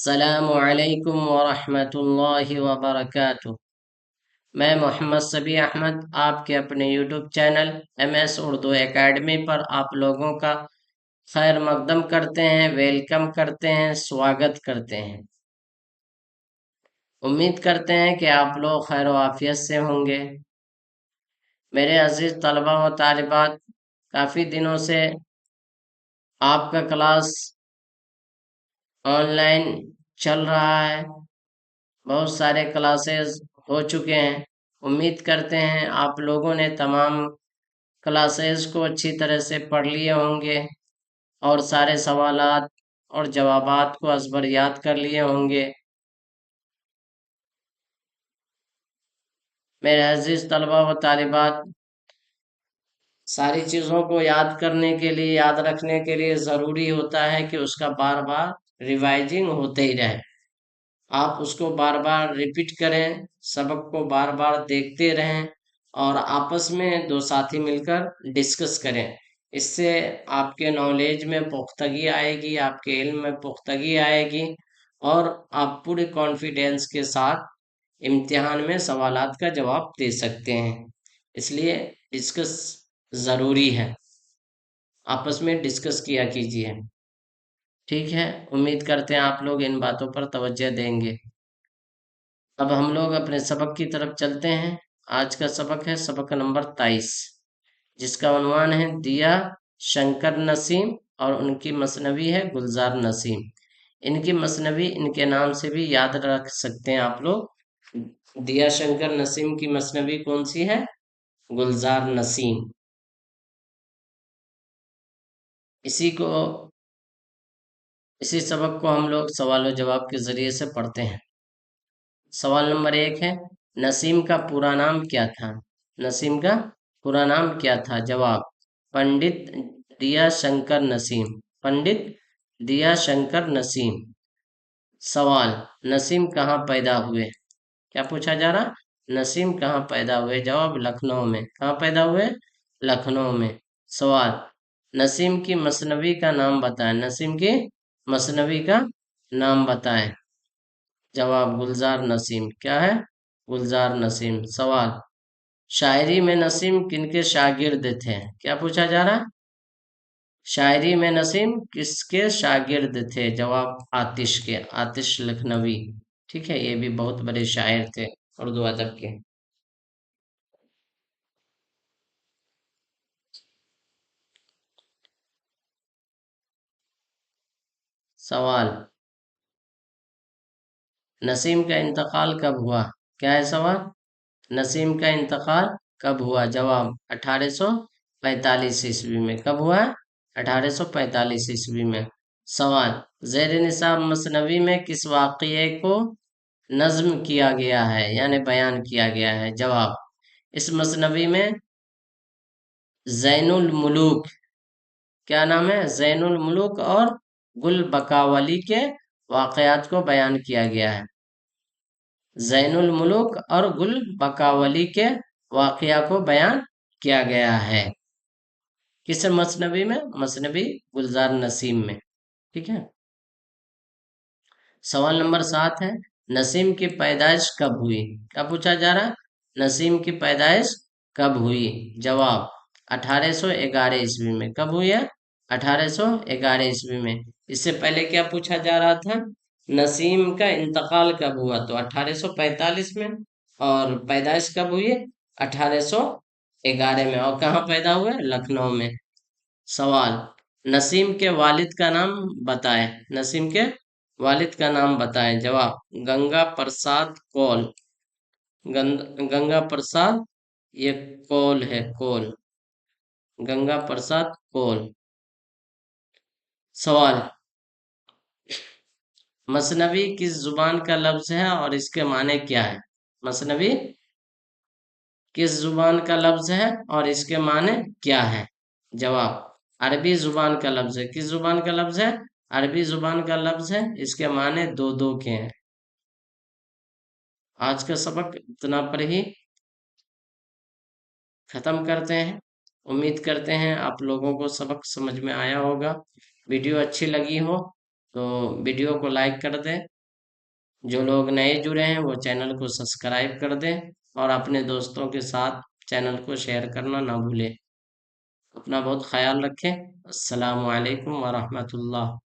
السلام علیکم ورحمۃ اللہ وبرکاتہ۔ میں محمد صبی احمد آپ کے اپنے YouTube channel M S Urdu academy پر آپ لوگوں کا خیر مقدم کرتے ہیں، ویلکم کرتے ہیں، سواگت کرتے ہیں۔ امید کرتے ہیں کہ آپ لوگ خیر و عافیت سے ہوں گے۔ میرے عزیز طلبہ و طالبات، کافی دنوں سے آپ کا کلاس آن لائن چل رہا ہے، بہت سارے کلاسز ہو چکے ہیں۔ امید کرتے ہیں آپ لوگوں نے تمام کلاسز کو اچھی طرح سے پڑھ لیے ہوں گے اور سارے سوالات اور جوابات کو ازبر یاد کر لیے ہوں گے۔ میرے عزیز طلبہ و طالبات، ساری چیزوں کو یاد کرنے کے لیے، یاد رکھنے کے لیے ضروری ہوتا ہے کہ اس کا بار بار ریوائزنگ ہوتے ہی رہے۔ آپ اس کو بار بار ریپیٹ کریں، سبق کو بار بار دیکھتے رہیں اور آپس میں دو ساتھی مل کر ڈسکس کریں۔ اس سے آپ کے نالج میں پختگی آئے گی، آپ کے علم میں پختگی آئے گی اور آپ پورے کانفیڈینس کے ساتھ امتحان میں سوالات کا جواب دے سکتے ہیں۔ اس لیے ڈسکس ضروری ہے، آپس میں ڈسکس کیا کیجیے۔ ٹھیک ہے، امید کرتے ہیں آپ لوگ ان باتوں پر توجہ دیں گے۔ اب ہم لوگ اپنے سبق کی طرف چلتے ہیں۔ آج کا سبق ہے سبق نمبر 23، جس کا عنوان ہے دیا شنکر نسیم اور ان کی مثنوی ہے گلزار نسیم۔ ان کی مثنوی ان کے نام سے بھی یاد رکھ سکتے ہیں آپ لوگ۔ دیا شنکر نسیم کی مثنوی کون سی ہے؟ گلزار نسیم۔ اسی سبق کو ہم لوگ سوال و جواب کے ذریعے سے پڑھتے ہیں۔ سوال نمبر 1 ہے، نسیم کا پورا نام کیا تھا؟ نسیم کا پورا نام کیا تھا؟ جواب، پنڈت دیا شنکر نسیم۔ پنڈت دیا شنکر نسیم۔ سوال، نسیم کہاں پیدا ہوئے؟ کیا پوچھا جا رہا؟ نسیم کہاں پیدا ہوئے؟ جواب، لکھنؤ میں۔ کہاں پیدا ہوئے؟ لکھنؤ میں۔ سوال، نسیم کی مثنوی کا نام بتائیں۔ نسیم کی مثنوی کا نام بتائیں۔ جواب، گلزار نسیم۔ کیا ہے؟ گلزار نسیم۔ سوال، شاعری میں نسیم کن کے شاگرد تھے؟ کیا پوچھا جا رہا؟ شاعری میں نسیم کس کے شاگرد تھے؟ جواب، آتش کے۔ آتش لکھنوی۔ ٹھیک ہے، یہ بھی بہت بڑے شاعر تھے اردو ادب کے۔ سوال، نسیم کا انتقال کب ہوا؟ کیا ہے سوال؟ نسیم کا انتقال کب ہوا؟ جواب، 1845 عیسوی میں۔ کب ہوا؟ 1845 عیسوی میں۔ سوال، زیر نصاب مثنوی میں کس واقعے کو نظم کیا گیا ہے یعنی بیان کیا گیا ہے؟ جواب، اس مثنوی میں زین الملوک، کیا نام ہے؟ زین الملوک اور گل بکاولی کے واقعات کو بیان کیا گیا ہے۔ زین الملوک اور گل بکاولی کے واقعہ کو بیان کیا گیا ہے۔ کس مثنوی میں؟ مثنوی گلزار نسیم میں۔ ٹھیک ہے۔ سوال نمبر 7 ہے، نسیم کی پیدائش کب ہوئی؟ کیا پوچھا جا رہا ہے؟ نسیم کی پیدائش کب ہوئی؟ جواب، 1811 عیسوی میں۔ کب ہوئی ہے؟ 1811 عیسوی میں۔ اس سے پہلے کیا پوچھا جا رہا تھا؟ نسیم کا انتقال کب ہوا؟ تو 1845 میں۔ اور پیدائش کب ہوئی؟ 1811 میں۔ اور کہاں پیدا ہوئے؟ لکھنؤ میں۔ سوال، نسیم کے والد کا نام بتائیں۔ نسیم کے والد کا نام بتائیں۔ جواب، گنگا پرساد کول۔ گنگا پرساد، یہ کول ہے، کول، گنگا پرساد کول۔ سوال، مثنوی کس زبان کا لفظ ہے اور اس کے معنی کیا ہے؟ مثنوی کس زبان کا لفظ ہے اور اس کے معنی کیا ہے؟ جواب، عربی زبان کا لفظ ہے۔ کس زبان کا لفظ ہے؟ عربی زبان کا لفظ ہے۔ اس کے معنی دو دو کے ہیں۔ آج کا سبق اتنا پر ہی ختم کرتے ہیں۔ امید کرتے ہیں آپ لوگوں کو سبق سمجھ میں آیا ہوگا۔ ویڈیو اچھی لگی ہو تو ویڈیو کو لائک کر دیں۔ جو لوگ نئے جڑے ہیں وہ چینل کو سبسکرائب کر دیں اور اپنے دوستوں کے ساتھ چینل کو شیئر کرنا نہ بھولیں۔ اپنا بہت خیال رکھیں۔ السلام علیکم ورحمۃ اللہ۔